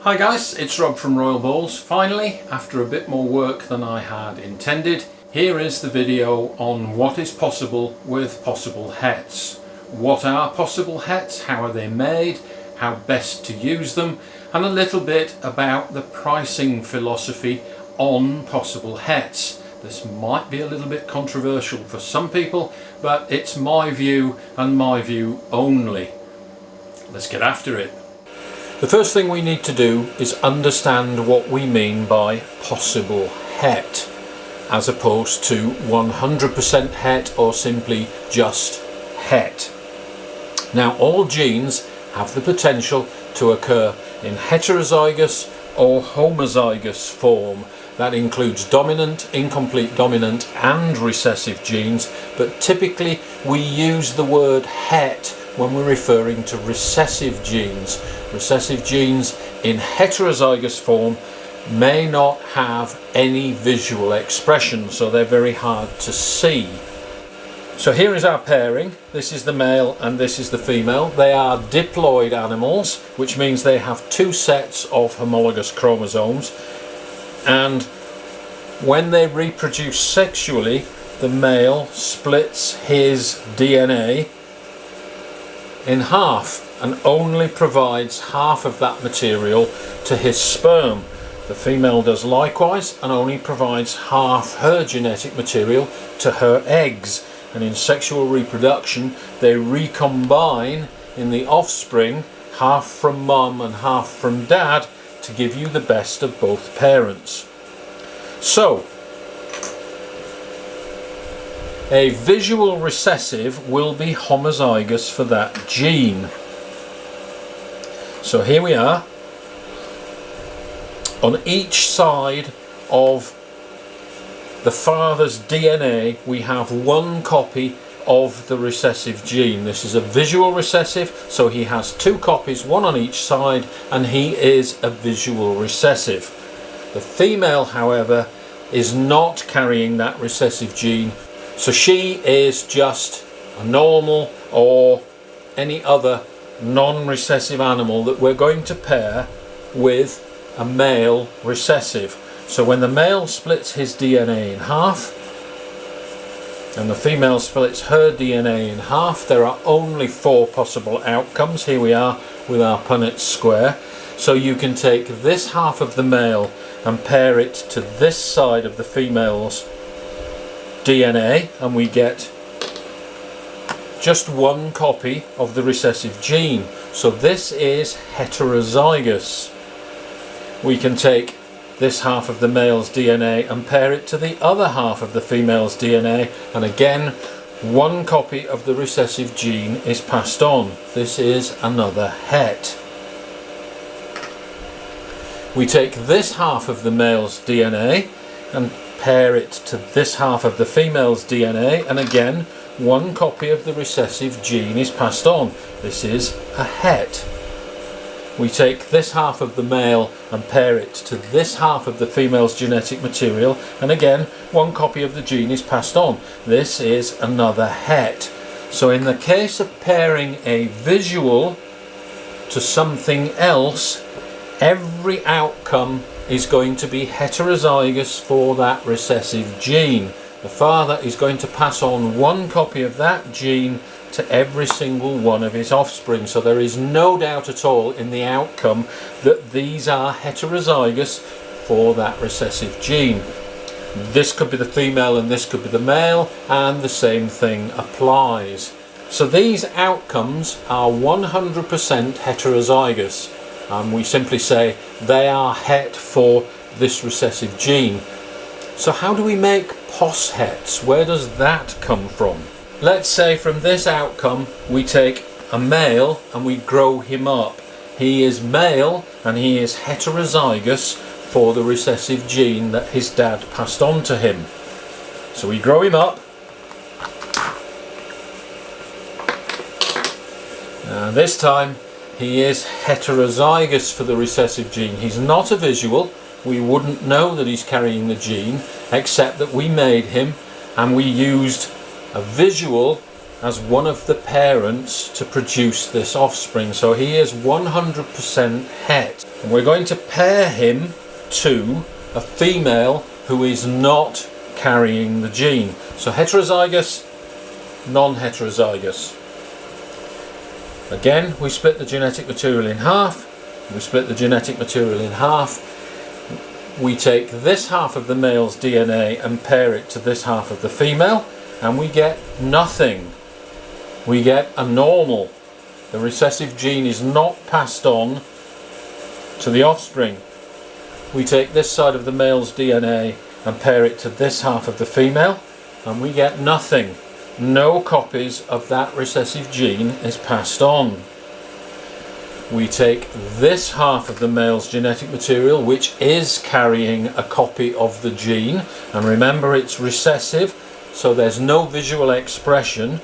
Hi guys, it's Rob from Royal Balls. Finally, after a bit more work than I had intended, here is the video on what is possible with possible hets. What are possible hets, how are they made, how best to use them, and a little bit about the pricing philosophy on possible hets. This might be a little bit controversial for some people, but it's my view and my view only. Let's get after it. The first thing we need to do is understand what we mean by possible het, as opposed to 100% het or simply just het. Now, all genes have the potential to occur in heterozygous or homozygous form. That includes dominant, incomplete dominant and recessive genes, but typically we use the word het when we're referring to recessive genes. Recessive genes in heterozygous form may not have any visual expression, so they're very hard to see. So here is our pairing. This is the male and this is the female. They are diploid animals, which means they have two sets of homologous chromosomes, and when they reproduce sexually, the male splits his DNA in half and only provides half of that material to his sperm. The female does likewise and only provides half her genetic material to her eggs, and in sexual reproduction they recombine in the offspring, half from mum and half from dad, to give you the best of both parents. So a visual recessive will be homozygous for that gene. So here we are. On each side of the father's DNA we have one copy of the recessive gene. This is a visual recessive, so he has two copies, one on each side, and he is a visual recessive. The female, however, is not carrying that recessive gene, so she is just a normal or any other non-recessive animal that we're going to pair with a male recessive. So when the male splits his DNA in half and the female splits her DNA in half, there are only 4 possible outcomes. Here we are with our Punnett square. So you can take this half of the male and pair it to this side of the female's DNA, and we get just one copy of the recessive gene. So this is heterozygous. We can take this half of the male's DNA and pair it to the other half of the female's DNA, and again one copy of the recessive gene is passed on. This is another het. We take this half of the male's DNA and pair it to this half of the female's DNA, and again one copy of the recessive gene is passed on. This is a het. We take this half of the male and pair it to this half of the female's genetic material, and again one copy of the gene is passed on. This is another het. So in the case of pairing a visual to something else, every outcome is going to be heterozygous for that recessive gene. The father is going to pass on one copy of that gene to every single one of his offspring. So there is no doubt at all in the outcome that these are heterozygous for that recessive gene. This could be the female and this could be the male, and the same thing applies. So these outcomes are 100% heterozygous. We simply say they are het for this recessive gene. So how do we make possets? Where does that come from? Let's say from this outcome we take a male and we grow him up. He is male and he is heterozygous for the recessive gene that his dad passed on to him. So we grow him up. And this time he is heterozygous for the recessive gene. He's not a visual. We wouldn't know that he's carrying the gene, except that we made him and we used a visual as one of the parents to produce this offspring. So he is 100% het. And we're going to pair him to a female who is not carrying the gene. So heterozygous, non-heterozygous. Again, we split the genetic material in half. We split the genetic material in half. We take this half of the male's DNA and pair it to this half of the female, and we get nothing. We get a normal. The recessive gene is not passed on to the offspring. We take this side of the male's DNA and pair it to this half of the female, and we get nothing. No copies of that recessive gene is passed on. We take this half of the male's genetic material, which is carrying a copy of the gene, and remember it's recessive, so there's no visual expression.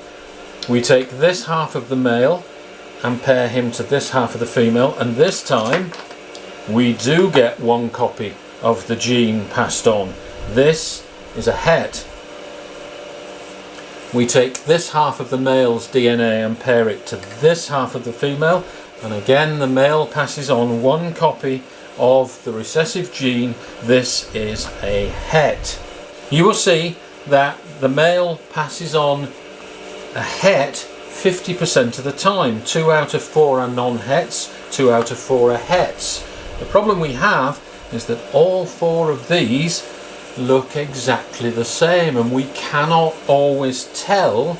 We take this half of the male and pair him to this half of the female, and this time we do get one copy of the gene passed on. This is a het. We take this half of the male's DNA and pair it to this half of the female, and again the male passes on one copy of the recessive gene. This is a het. You will see that the male passes on a het 50% of the time. 2 out of 4 are non-hets, 2 out of 4 are hets. The problem we have is that all 4 of these look exactly the same, and we cannot always tell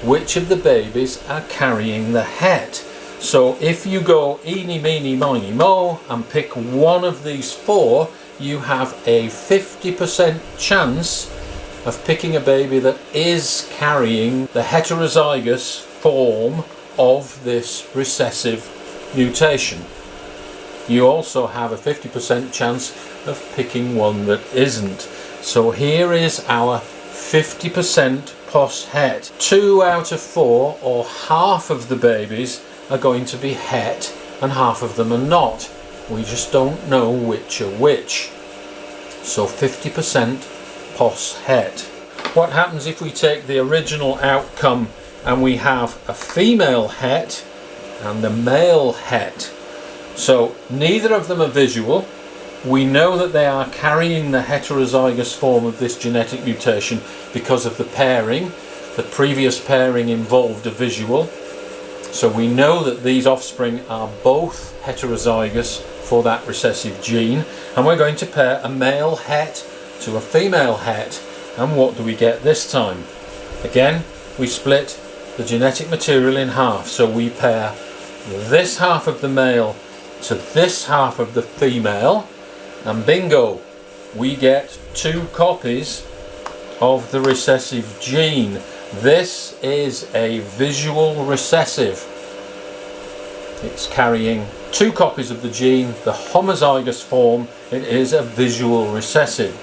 which of the babies are carrying the het. So if you go eeny, meeny, miny, mo and pick one of these 4, you have a 50% chance of picking a baby that is carrying the heterozygous form of this recessive mutation. You also have a 50% chance of picking one that isn't. So here is our 50% posset. 2 out of 4, or half of the babies, are going to be het and half of them are not. We just don't know which are which. So 50% posset. What happens if we take the original outcome and we have a female het and the male het? So neither of them are visual. We know that they are carrying the heterozygous form of this genetic mutation because of the pairing. The previous pairing involved a visual. So we know that these offspring are both heterozygous for that recessive gene. And we're going to pair a male het to a female het. And what do we get this time? Again, we split the genetic material in half. So we pair this half of the male to this half of the female, and bingo, we get 2 copies of the recessive gene. This is a visual recessive. It's carrying 2 copies of the gene. The homozygous form, it is a visual recessive.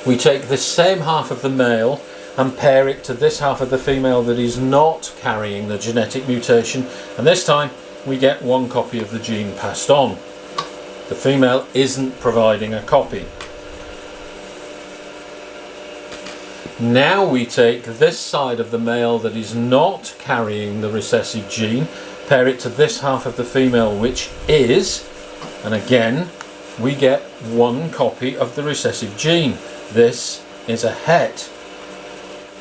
We take this same half of the male and pair it to this half of the female that is not carrying the genetic mutation, and this time we get 1 copy of the gene passed on. The female isn't providing a copy. Now we take this side of the male that is not carrying the recessive gene, pair it to this half of the female which is, and again we get 1 copy of the recessive gene. This is a het.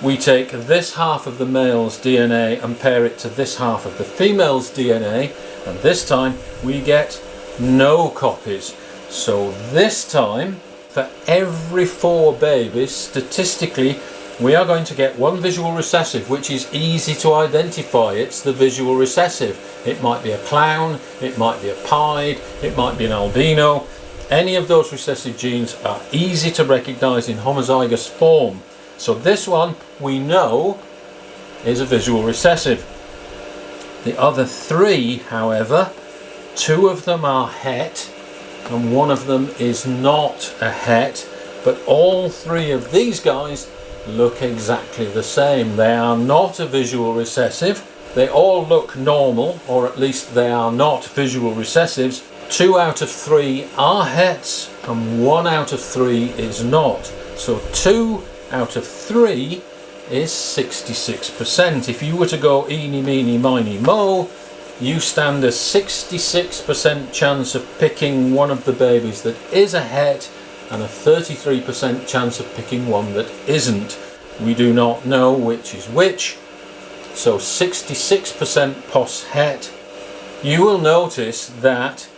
We take this half of the male's DNA and pair it to this half of the female's DNA, and this time we get no copies. So this time, for every 4 babies, statistically we are going to get 1 visual recessive, which is easy to identify. It's the visual recessive. It might be a clown, it might be a pied, it might be an albino. Any of those recessive genes are easy to recognize in homozygous form. So this one we know is a visual recessive. The other 3, however, 2 of them are het and 1 of them is not a het, but all 3 of these guys look exactly the same. They are not a visual recessive. They all look normal, or at least they are not visual recessives. 2 out of 3 are hets and 1 out of 3 is not. So 2 out of 3 is 66%. If you were to go eeny, meeny, miny, mo you stand a 66% chance of picking one of the babies that is a het and a 33% chance of picking one that isn't. We do not know which is which, so 66% pos het. You will notice that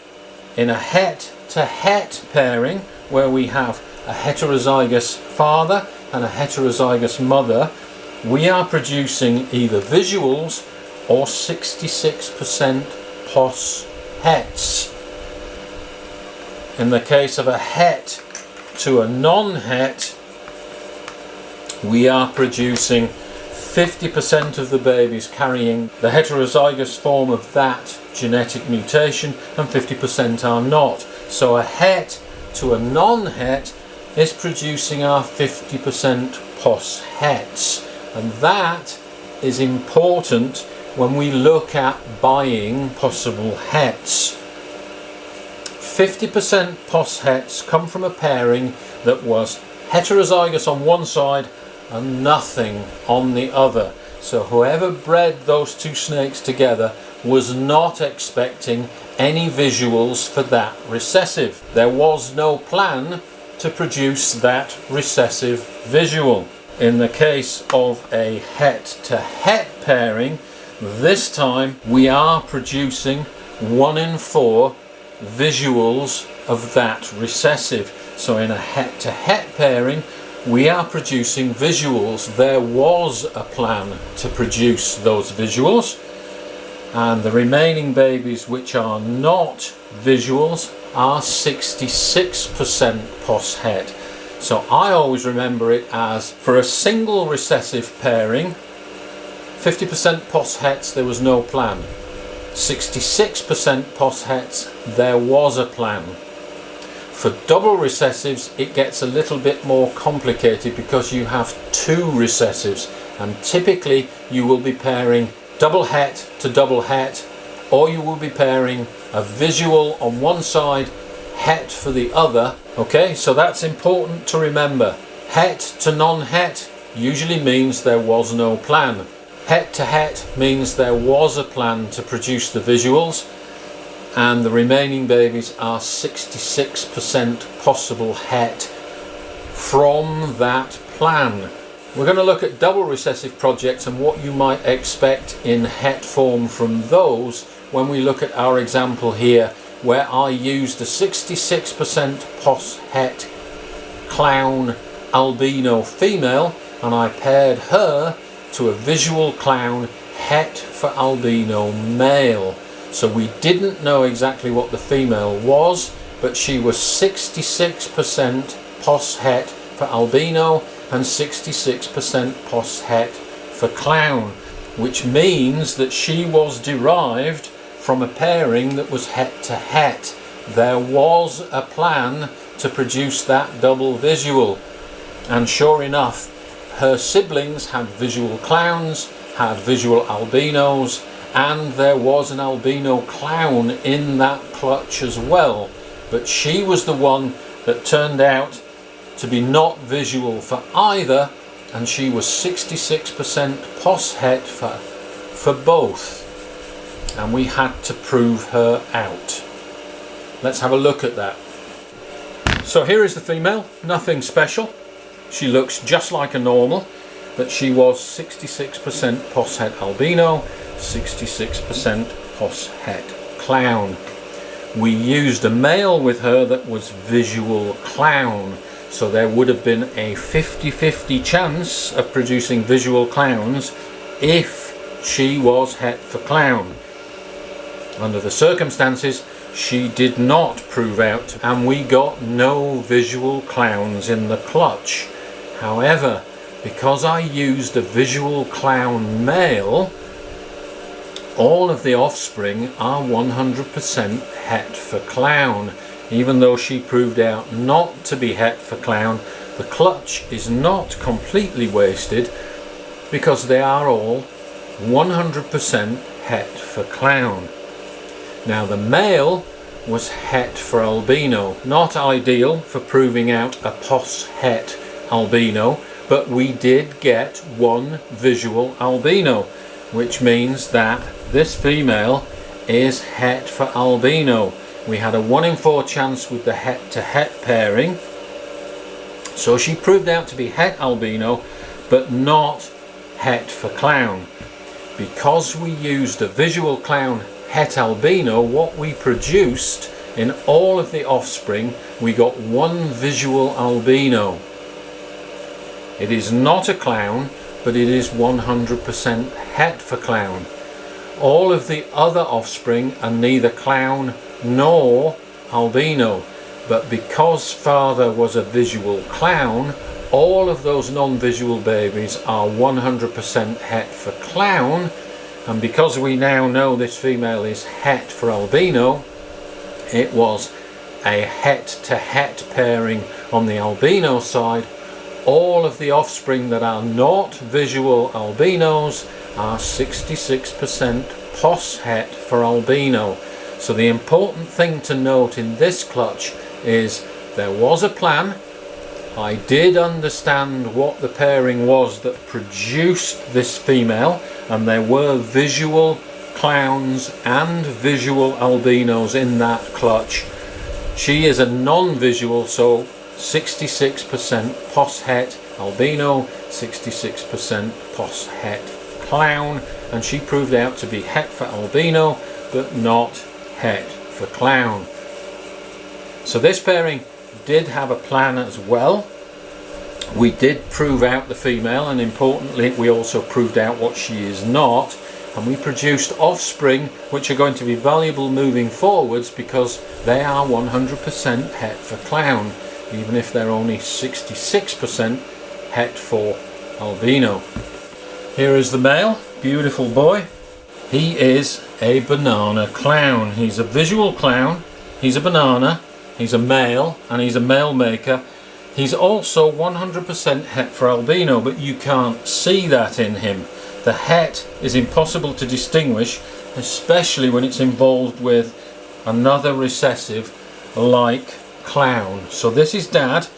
in a het to het pairing, where we have a heterozygous father and a heterozygous mother, we are producing either visuals or 66% pos hets. In the case of a het to a non-het, we are producing 50% of the babies carrying the heterozygous form of that genetic mutation and 50% are not. So a het to a non-het is producing our 50% pos hets, and that is important when we look at buying possible hets. 50% pos hets come from a pairing that was heterozygous on one side and nothing on the other. So whoever bred those two snakes together was not expecting any visuals for that recessive. There was no plan to produce that recessive visual. In the case of a het to het pairing, this time we are producing 1 in 4 visuals of that recessive. So in a het to het pairing, we are producing visuals. There was a plan to produce those visuals, and the remaining babies which are not visuals are 66% pos het. So I always remember it as, for a single recessive pairing, 50% pos hets, there was no plan. 66% pos hets, there was a plan. For double recessives, it gets a little bit more complicated because you have 2 recessives, and typically you will be pairing double het to double het, or you will be pairing a visual on one side, het for the other. Okay, so that's important to remember. Het to non-het usually means there was no plan. Het to het means there was a plan to produce the visuals, and the remaining babies are 66% possible het from that plan. We're going to look at double recessive projects and what you might expect in het form from those when we look at our example here, where I used a 66% pos het clown albino female and I paired her to a visual clown het for albino male. So we didn't know exactly what the female was, but she was 66% pos het for albino and 66% pos het for clown, which means that she was derived from a pairing that was het to het. There was a plan to produce that double visual, and sure enough, her siblings had visual clowns, had visual albinos, and there was an albino clown in that clutch as well, but she was the one that turned out to be not visual for either, and she was 66% pos het for both, and we had to prove her out. Let's have a look at that. So here is the female, nothing special. She looks just like a normal, but she was 66% pos het albino, 66% pos het clown. We used a male with her that was visual clown, so there would have been a 50-50 chance of producing visual clowns if she was het for clown. Under the circumstances, she did not prove out, and we got no visual clowns in the clutch. However, because I used a visual clown male, all of the offspring are 100% het for clown. Even though she proved out not to be het for clown, the clutch is not completely wasted because they are all 100% het for clown. Now the male was het for albino, not ideal for proving out a pos het albino, but we did get one visual albino, which means that this female is het for albino. We had a 1 in 4 chance with the het to het pairing, so she proved out to be het albino but not het for clown. Because we used a visual clown het albino, what we produced in all of the offspring, we got 1 visual albino. It is not a clown, but it is 100% het for clown. All of the other offspring are neither clown nor albino, but because father was a visual clown, all of those non-visual babies are 100% het for clown, and because we now know this female is het for albino, it was a het to het pairing on the albino side. All of the offspring that are not visual albinos are 66% posset for albino. So the important thing to note in this clutch is there was a plan. I did understand what the pairing was that produced this female, and there were visual clowns and visual albinos in that clutch. She is a non-visual, so 66% posset albino, 66% posset clown, and she proved out to be het for albino but not het for clown. So this pairing did have a plan as well. We did prove out the female, and importantly we also proved out what she is not, and we produced offspring which are going to be valuable moving forwards because they are 100% het for clown, even if they're only 66% het for albino. Here is the male, beautiful boy. He is a banana clown. He's a visual clown, he's a banana, he's a male, and he's a male maker. He's also 100% het for albino, but you can't see that in him. The het is impossible to distinguish, especially when it's involved with another recessive like clown. So this is Dad.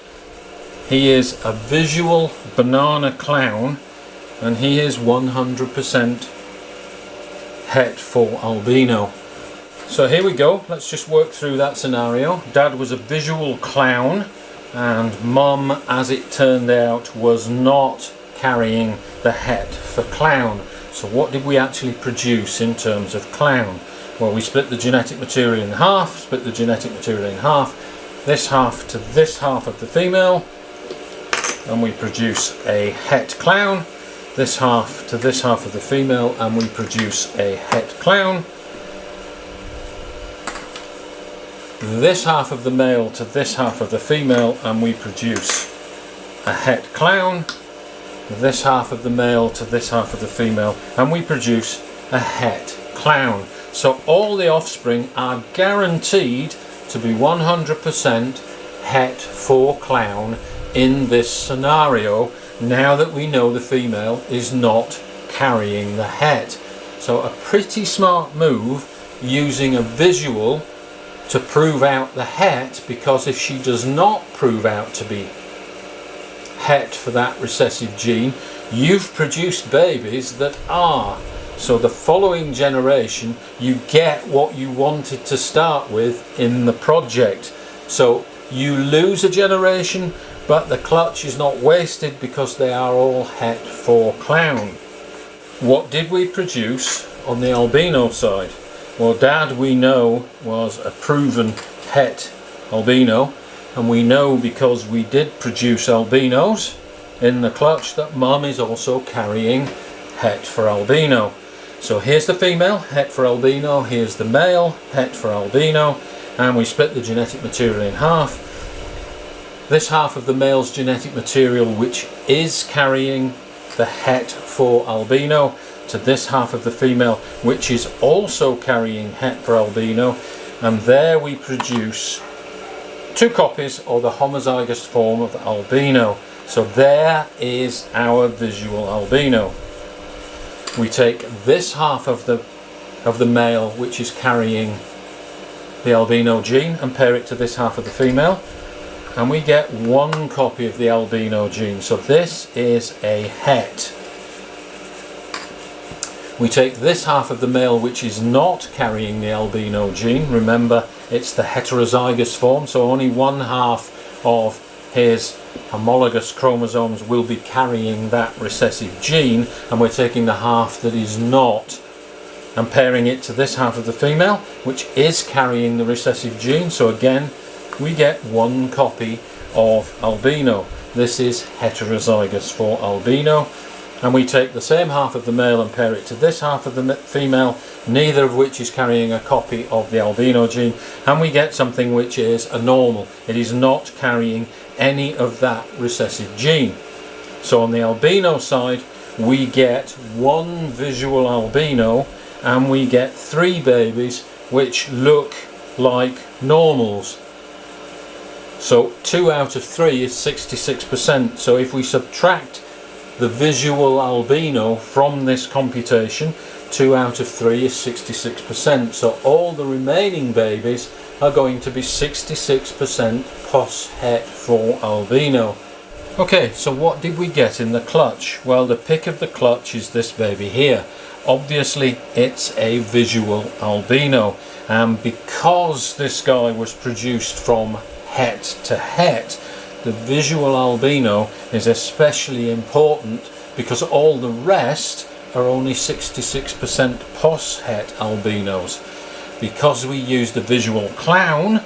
He is a visual banana clown, and he is 100% het for albino. So here we go, let's just work through that scenario. Dad was a visual clown, and Mum, as it turned out, was not carrying the het for clown. So what did we actually produce in terms of clown? Well, we split the genetic material in half, this half to this half of the female, and we produce a het clown. This half to this half of the female, and we produce a het clown. This half of the male to this half of the female, and we produce a het clown. This half of the male to this half of the female, and we produce a het clown. So all the offspring are guaranteed to be 100% het for clown in this scenario, now that we know the female is not carrying the het. So a pretty smart move using a visual to prove out the het, because if she does not prove out to be het for that recessive gene, you've produced babies that are. So the following generation, you get what you wanted to start with in the project. So you lose a generation, but the clutch is not wasted because they are all het for clown. What did we produce on the albino side? Well, Dad, we know, was a proven het albino, and we know because we did produce albinos in the clutch that Mum is also carrying het for albino. So here's the female, het for albino, here's the male, het for albino, and we split the genetic material in half. This half of the male's genetic material, which is carrying the het for albino, to this half of the female, which is also carrying het for albino, and there we produce 2 copies of the homozygous form of albino. So there is our visual albino. We take this half of the male, which is carrying the albino gene, and pair it to this half of the female, and we get 1 copy of the albino gene. So this is a het. We take this half of the male which is not carrying the albino gene. Remember, it's the heterozygous form, so only one half of his homologous chromosomes will be carrying that recessive gene, and we're taking the half that is not and pairing it to this half of the female which is carrying the recessive gene. So again, we get one copy of albino. This is heterozygous for albino. And we take the same half of the male and pair it to this half of the female, neither of which is carrying a copy of the albino gene, and we get something which is a normal. It is not carrying any of that recessive gene. So on the albino side, we get one visual albino, and we get 3 babies which look like normals. So 2 out of 3 is 66%. So if we subtract the visual albino from this computation, 2 out of 3 is 66%. So all the remaining babies are going to be 66% posset for albino. Okay, so what did we get in the clutch? Well, the pick of the clutch is this baby here. Obviously it's a visual albino, and because this guy was produced from het to het, the visual albino is especially important because all the rest are only 66% posset albinos. Because we used a visual clown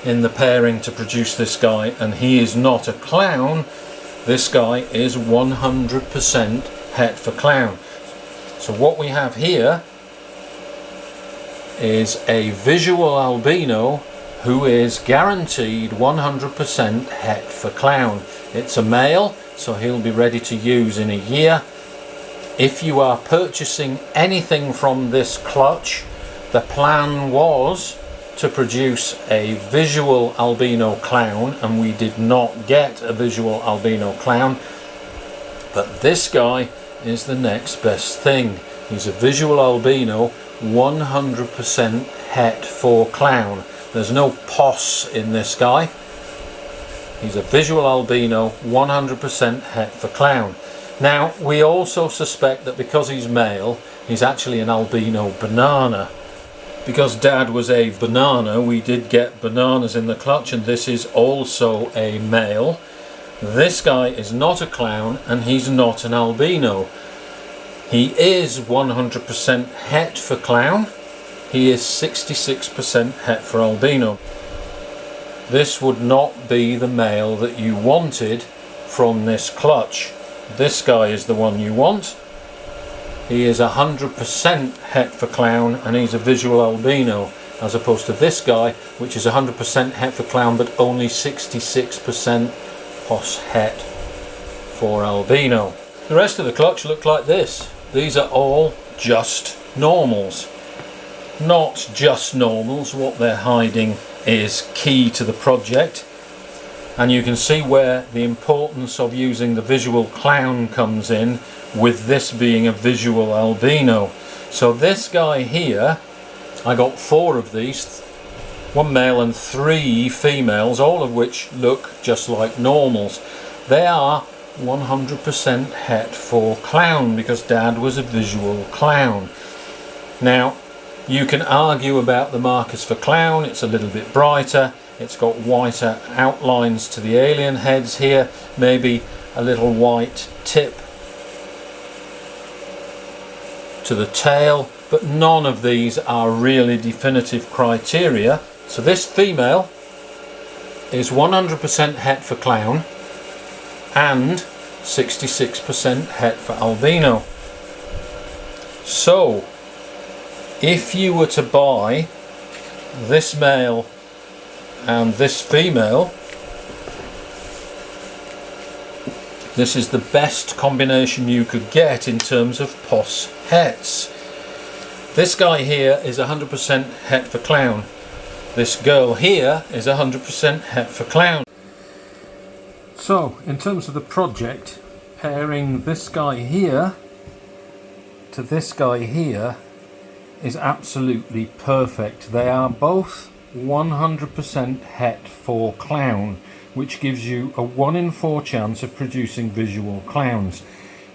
in the pairing to produce this guy, and he is not a clown, this guy is 100% het for clown. So what we have here is a visual albino who is guaranteed 100% het for clown. It's a male, so he'll be ready to use in a year. If you are purchasing anything from this clutch, the plan was to produce a visual albino clown, and we did not get a visual albino clown, but this guy is the next best thing. He's a visual albino, 100% het for clown. There's no pos in this guy. He's a visual albino, 100% het for clown. Now, we also suspect that because he's male, he's actually an albino banana. Because Dad was a banana, we did get bananas in the clutch, and this is also a male. This guy is not a clown, and he's not an albino. He is 100% het for clown. He is 66% het for albino. This would not be the male that you wanted from this clutch. This guy is the one you want. He is 100% het for clown, and he's a visual albino, as opposed to this guy, which is 100% het for clown but only 66% posset for albino. The rest of the clutch looked like this. These are all just normals. Not just normals, what they're hiding is key to the project, and you can see where the importance of using the visual clown comes in, with this being a visual albino. So this guy here, I got 4 of these, 1 male and 3 females, all of which look just like normals. They are 100% het for clown because Dad was a visual clown. Now, you can argue about the markers for clown. It's a little bit brighter, it's got whiter outlines to the alien heads here, maybe a little white tip to the tail, but none of these are really definitive criteria. So this female is 100% het for clown and 66% het for albino. So if you were to buy this male and this female, this is the best combination you could get in terms of possets. This guy here is 100% het for clown. This girl here is 100% het for clown. So, in terms of the project, pairing this guy here to this guy here is absolutely perfect. They are both 100% het for clown, which gives you a 1 in 4 chance of producing visual clowns.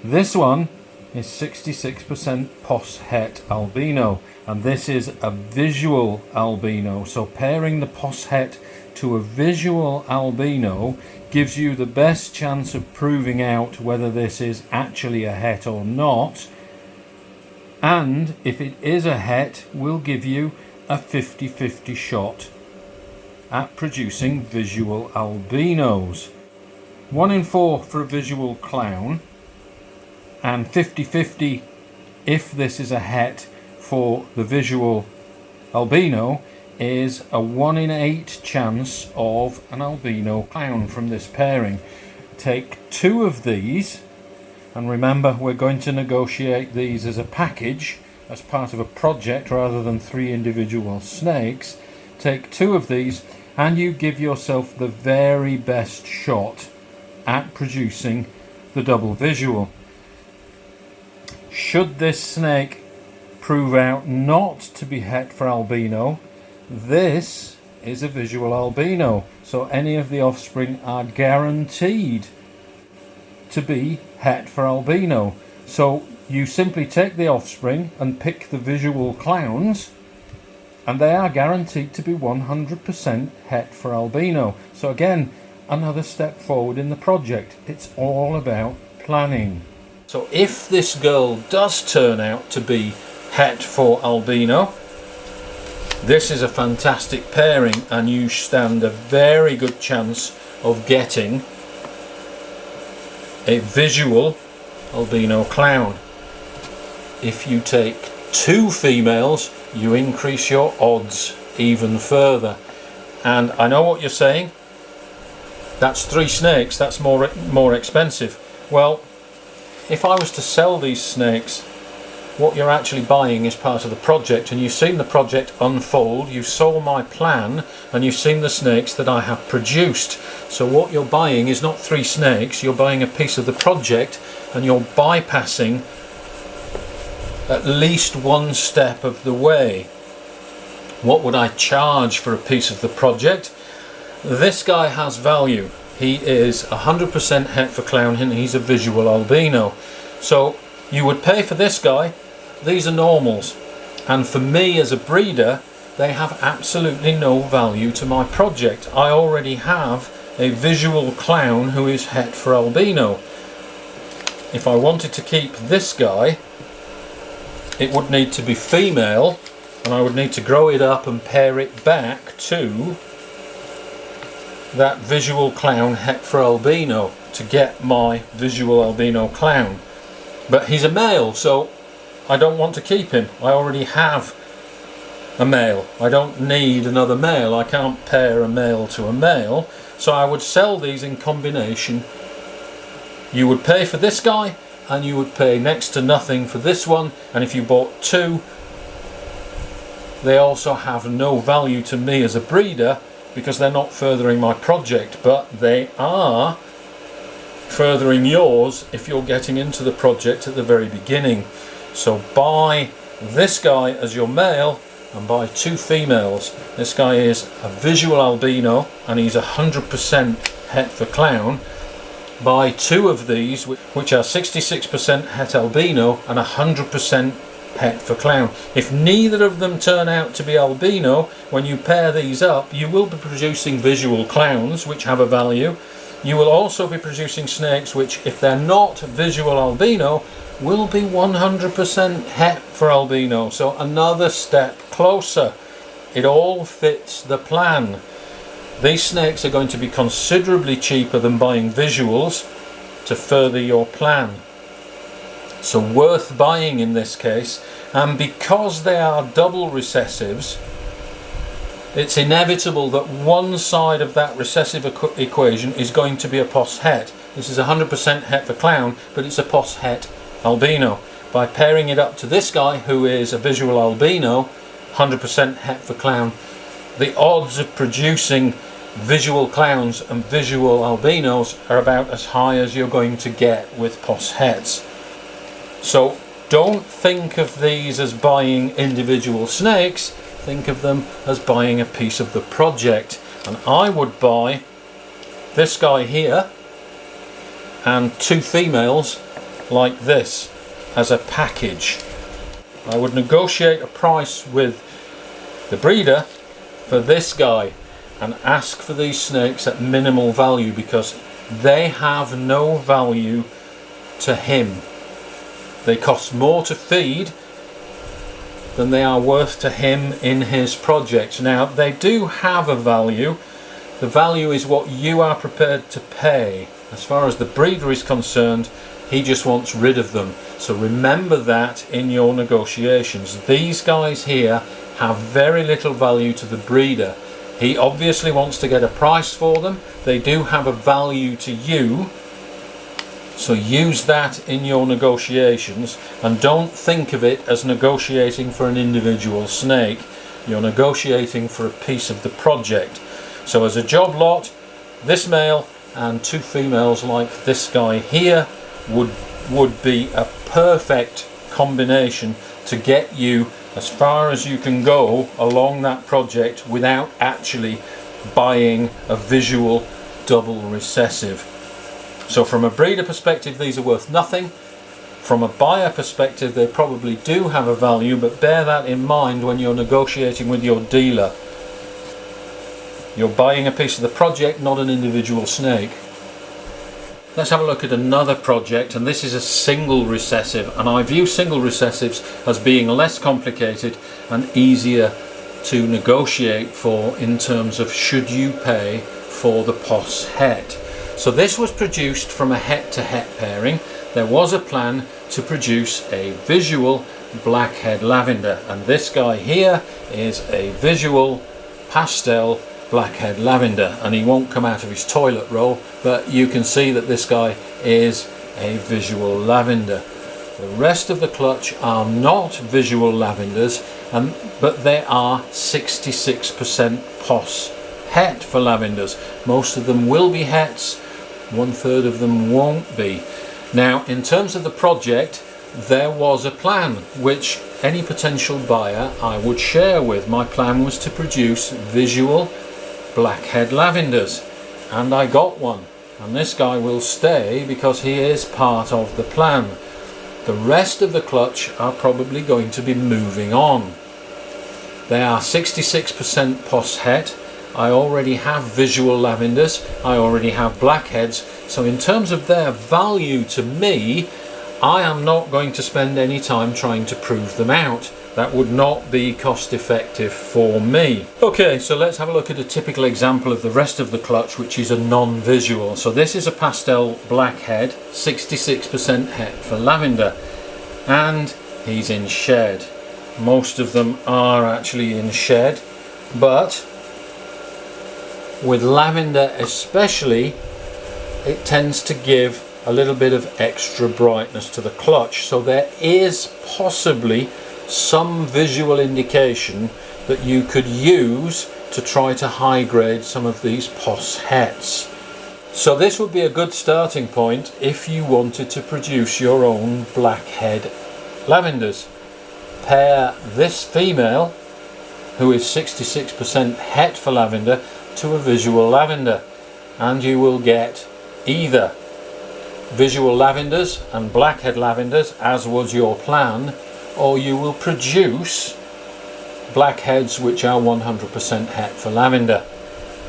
This one is 66% posset albino, and this is a visual albino. So pairing the posset to a visual albino gives you the best chance of proving out whether this is actually a het or not, and if it is a het, will give you a 50-50 shot at producing visual albinos. 1 in 4 for a visual clown, and 50-50 if this is a het for the visual albino is a 1 in 8 chance of an albino clown from this pairing. Take 2 of these, and remember we're going to negotiate these as a package, as part of a project rather than 3 individual snakes. Take 2 of these and you give yourself the very best shot at producing the double visual. Should this snake prove out not to be het for albino, this is a visual albino, so any of the offspring are guaranteed to be het for albino. So you simply take the offspring and pick the visual clowns, and they are guaranteed to be 100% het for albino. So again, another step forward in the project. It's all about planning. So if this girl does turn out to be het for albino, this is a fantastic pairing, and you stand a very good chance of getting a visual albino clown. If you take 2 females, you increase your odds even further. And I know what you're saying, that's 3 snakes, that's more expensive. Well, if I was to sell these snakes, what you're actually buying is part of the project, and you've seen the project unfold, you saw my plan, and you've seen the snakes that I have produced. So what you're buying is not 3 snakes, you're buying a piece of the project, and you're bypassing at least 1 step of the way. What would I charge for a piece of the project? This guy has value. He is 100% het for clown, and he's a visual albino. So you would pay for this guy. These are normals, and for me as a breeder, they have absolutely no value to my project. I already have a visual clown who is het for albino. If I wanted to keep this guy, it would need to be female, and I would need to grow it up and pair it back to that visual clown het for albino to get my visual albino clown. But he's a male, so I don't want to keep him. I already have a male. I don't need another male. I can't pair a male to a male, so I would sell these in combination. You would pay for this guy, and you would pay next to nothing for this one, and if you bought 2, they also have no value to me as a breeder because they're not furthering my project, but they are furthering yours if you're getting into the project at the very beginning. So buy this guy as your male and buy 2 females. This guy is a visual albino and he's 100% het for clown. Buy 2 of these which are 66% het albino and 100% het for clown. If neither of them turn out to be albino, when you pair these up, you will be producing visual clowns which have a value. You will also be producing snakes which, if they're not visual albino, will be 100% het for albino. So another step closer. It all fits the plan. These snakes are going to be considerably cheaper than buying visuals to further your plan. So worth buying in this case, and because they are double recessives, it's inevitable that one side of that recessive equation is going to be a posset. This is 100% het for clown, but it's a posset albino. By pairing it up to this guy, who is a visual albino, 100% het for clown, the odds of producing visual clowns and visual albinos are about as high as you're going to get with possets. So don't think of these as buying individual snakes, think of them as buying a piece of the project. And I would buy this guy here and 2 females like this. as a package. I would negotiate a price with the breeder for this guy and ask for these snakes at minimal value, because they have no value to him. They cost more to feed than they are worth to him in his project. Now, they do have a value. The value is what you are prepared to pay. As far as the breeder is concerned, he just wants rid of them. So remember that in your negotiations. These guys here have very little value to the breeder. He obviously wants to get a price for them. They do have a value to you. So use that in your negotiations, and don't think of it as negotiating for an individual snake. You're negotiating for a piece of the project. So as a job lot, this male and 2 females like this guy here would be a perfect combination to get you as far as you can go along that project without actually buying a visual double recessive. So from a breeder perspective, these are worth nothing. From a buyer perspective, they probably do have a value, but bear that in mind when you're negotiating with your dealer. You're buying a piece of the project, not an individual snake. Let's have a look at another project, and this is a single recessive, and I view single recessives as being less complicated and easier to negotiate for in terms of should you pay for the posset. So this was produced from a het to het pairing. There was a plan to produce a visual blackhead lavender, and this guy here is a visual pastel blackhead lavender, and he won't come out of his toilet roll, but you can see that this guy is a visual lavender. The rest of the clutch are not visual lavenders, but they are 66% posset for lavenders. Most of them will be hets, 1/3 of them won't be. Now, in terms of the project, there was a plan which any potential buyer I would share with. My plan was to produce visual blackhead lavenders, and I got one, and this guy will stay because he is part of the plan. The rest of the clutch are probably going to be moving on. They are 66% posset. I already have visual lavenders, I already have blackheads, so in terms of their value to me, I am not going to spend any time trying to prove them out. That would not be cost effective for me. Okay, so let's have a look at a typical example of the rest of the clutch, which is a non-visual. So this is a pastel blackhead, 66% het for lavender, and he's in shed. Most of them are actually in shed, but with lavender especially, it tends to give a little bit of extra brightness to the clutch, so there is possibly some visual indication that you could use to try to high grade some of these possets. So this would be a good starting point if you wanted to produce your own blackhead lavenders. Pair this female, who is 66% het for lavender, to a visual lavender, and you will get either visual lavenders and blackhead lavenders, as was your plan, or you will produce blackheads which are 100% het for lavender.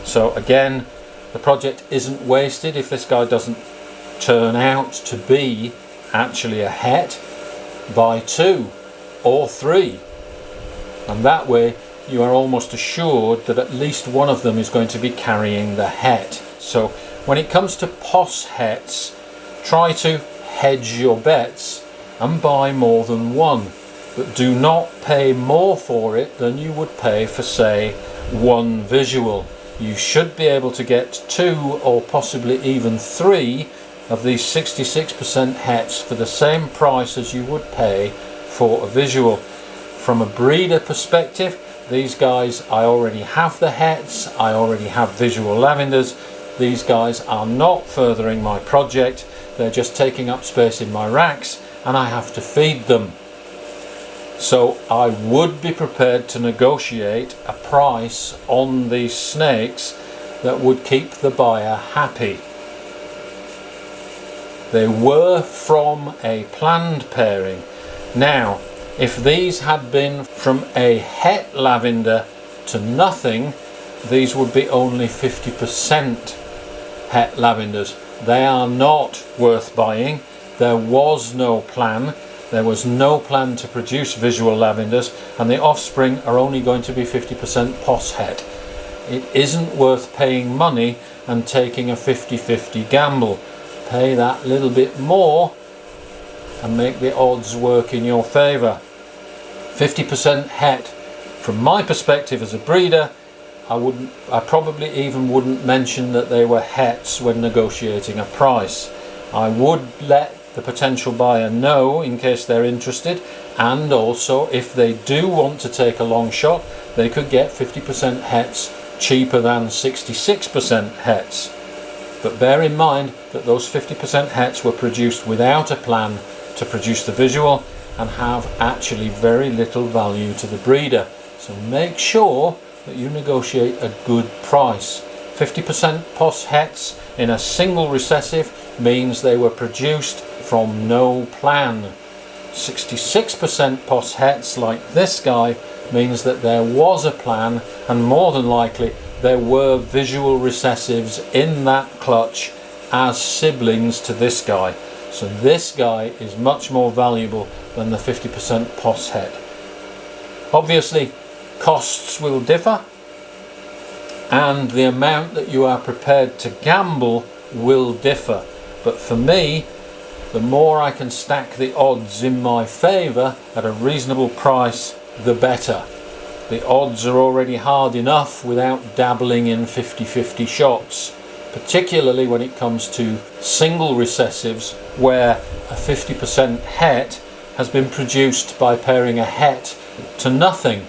So again, the project isn't wasted if this guy doesn't turn out to be actually a het. Buy 2 or 3, and that way you are almost assured that at least one of them is going to be carrying the het. So when it comes to possets, try to hedge your bets and buy more than one, but do not pay more for it than you would pay for, say, one visual. You should be able to get 2 or possibly even 3 of these 66% hets for the same price as you would pay for a visual. From a breeder perspective, these guys, I already have the hets, I already have visual lavenders. These guys are not furthering my project, they're just taking up space in my racks, and I have to feed them. So I would be prepared to negotiate a price on these snakes that would keep the buyer happy. They were from a planned pairing. Now, if these had been from a het lavender to nothing, these would be only 50% het lavenders. They are not worth buying. There was no plan. There was no plan to produce visual lavenders, and the offspring are only going to be 50% posset. It isn't worth paying money and taking a 50-50 gamble. Pay that little bit more and make the odds work in your favour. 50% het. From my perspective as a breeder, I probably even wouldn't mention that they were hets when negotiating a price. I would let the potential buyer know in case they're interested, and also if they do want to take a long shot, they could get 50% hets cheaper than 66% hets. But bear in mind that those 50% hets were produced without a plan to produce the visual and have actually very little value to the breeder. So make sure that you negotiate a good price. 50% pos hets in a single recessive means they were produced from no plan. 66% pos hets like this guy means that there was a plan, and more than likely there were visual recessives in that clutch as siblings to this guy. So this guy is much more valuable than the 50% pos het. Obviously costs will differ, and the amount that you are prepared to gamble will differ. But for me, the more I can stack the odds in my favour at a reasonable price, the better. The odds are already hard enough without dabbling in 50-50 shots, particularly when it comes to single recessives where a 50% het has been produced by pairing a het to nothing,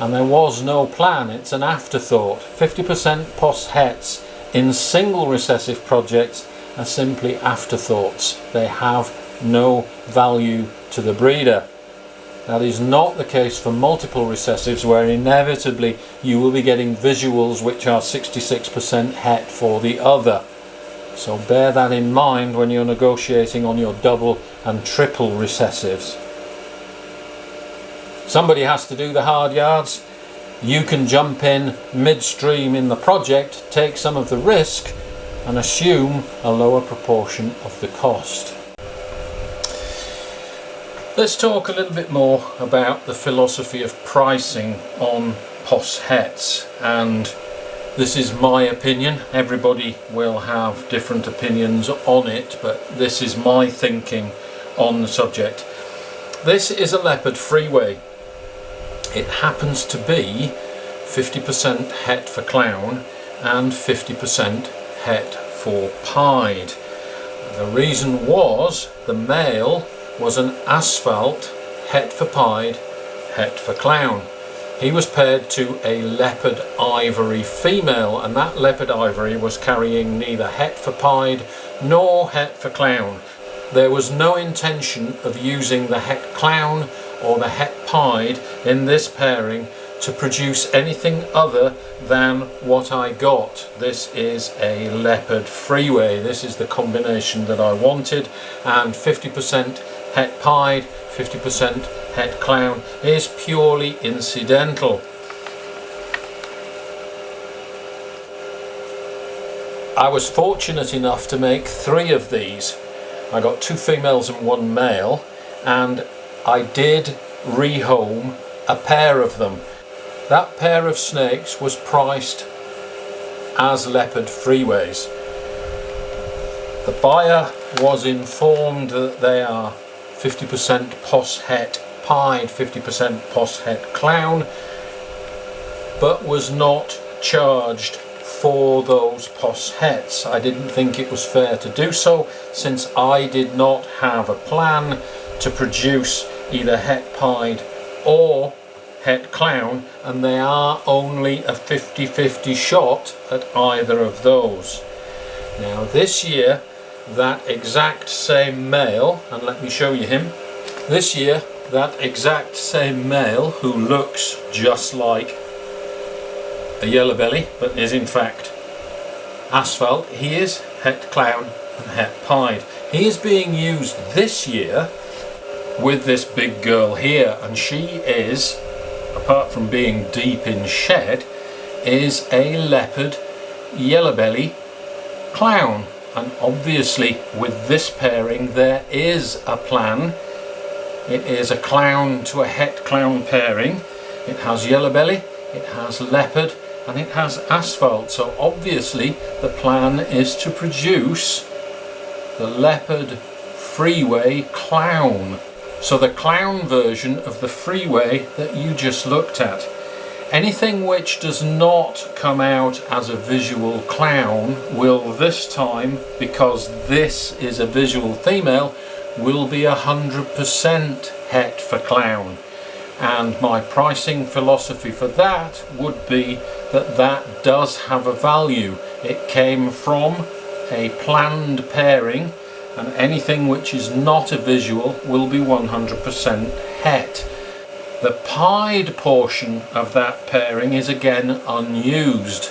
and there was no plan. It's an afterthought. 50% pos hets in single recessive projects are simply afterthoughts. They have no value to the breeder. That is not the case for multiple recessives, where inevitably you will be getting visuals which are 66% het for the other. So bear that in mind when you're negotiating on your double and triple recessives. Somebody has to do the hard yards. You can jump in midstream in the project, take some of the risk, and assume a lower proportion of the cost. Let's talk a little bit more about the philosophy of pricing on pos hets, and this is my opinion. Everybody will have different opinions on it, but this is my thinking on the subject. This is a leopard freeway. It happens to be 50% het for clown and 50% het for pied. The reason was the male was an asphalt het for pied, het for clown. He was paired to a leopard ivory female, and that leopard ivory was carrying neither het for pied nor het for clown. There was no intention of using the het clown or the het pied in this pairing to produce anything other than what I got. This is a leopard freeway. This is the combination that I wanted, and 50% het pied, 50% het clown is purely incidental. I was fortunate enough to make 3 of these. I got 2 females and 1 male, and I did rehome a pair of them. That pair of snakes was priced as leopard freeways. The buyer was informed that they are 50% pos het pied, 50% pos het clown, but was not charged for those pos hets. I didn't think it was fair to do so, since I did not have a plan to produce either het pied or het clown, and they are only a 50-50 shot at either of those. Now this year, that exact same male, and let me show you him, this year that exact same male, who looks just like a yellow belly but is in fact asphalt, he is het clown and het pied. He is being used this year with this big girl here, and she is, apart from being deep in shed, is a leopard yellow belly clown. And obviously with this pairing there is a plan. It is a clown to a het clown pairing. It has yellow belly, it has leopard, and it has asphalt. So obviously the plan is to produce the leopard freeway clown. So the clown version of the freeway that you just looked at. Anything which does not come out as a visual clown will this time, because this is a visual female, will be 100% het for clown. And my pricing philosophy for that would be that that does have a value. It came from a planned pairing, and anything which is not a visual will be 100% het. The pied portion of that pairing is again unused.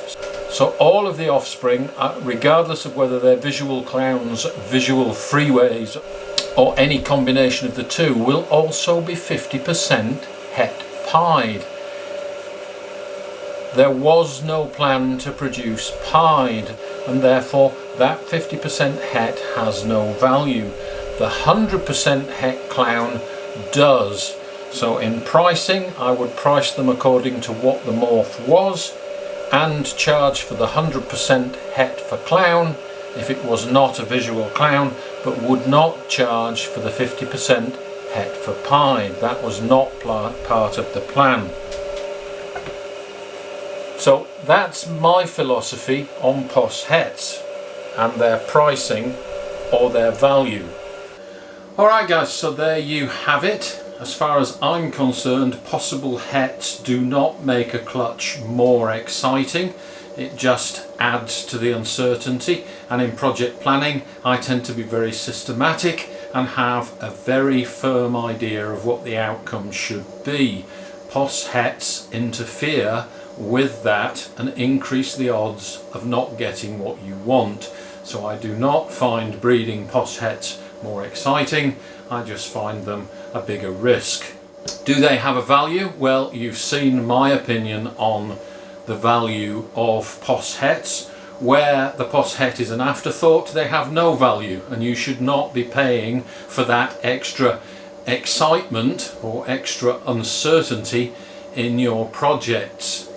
So all of the offspring, regardless of whether they're visual clowns, visual freeways, or any combination of the two, will also be 50% het pied. There was no plan to produce pied, and therefore that 50% het has no value. The 100% het clown does. So in pricing, I would price them according to what the morph was and charge for the 100% het for clown if it was not a visual clown, but would not charge for the 50% het for pied. That was not part of the plan. So that's my philosophy on possets and their pricing or their value. Alright guys, so there you have it. As far as I'm concerned, possible hets do not make a clutch more exciting. It just adds to the uncertainty, and in project planning I tend to be very systematic and have a very firm idea of what the outcome should be. Possets interfere with that and increase the odds of not getting what you want. So I do not find breeding possets more exciting, I just find them a bigger risk. Do they have a value? Well, you've seen my opinion on the value of possets. Where the posset is an afterthought, they have no value, and you should not be paying for that extra excitement or extra uncertainty in your projects.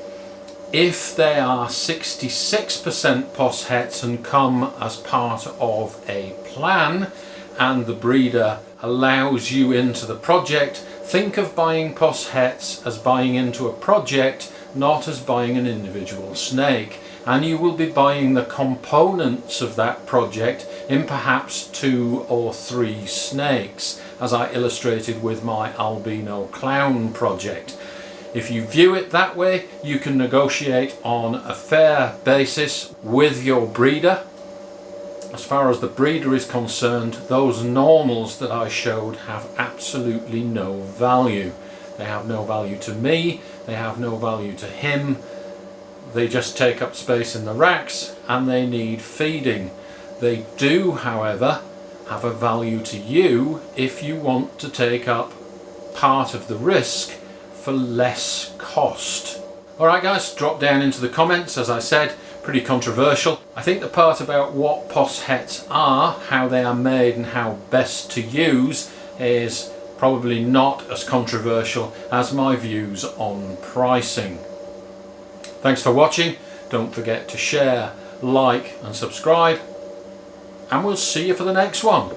If they are 66% possets and come as part of a plan, and the breeder allows you into the project, think of buying possets as buying into a project, not as buying an individual snake. And you will be buying the components of that project in perhaps 2 or 3 snakes, as I illustrated with my albino clown project. If you view it that way, you can negotiate on a fair basis with your breeder. As far as the breeder is concerned, those normals that I showed have absolutely no value. They have no value to me, they have no value to him. They just take up space in the racks and they need feeding. They do, however, have a value to you if you want to take up part of the risk for less cost. Alright guys, drop down into the comments. As I said, pretty controversial. I think the part about what possets are, how they are made and how best to use is probably not as controversial as my views on pricing. Thanks for watching. Don't forget to share, like and subscribe, and we'll see you for the next one.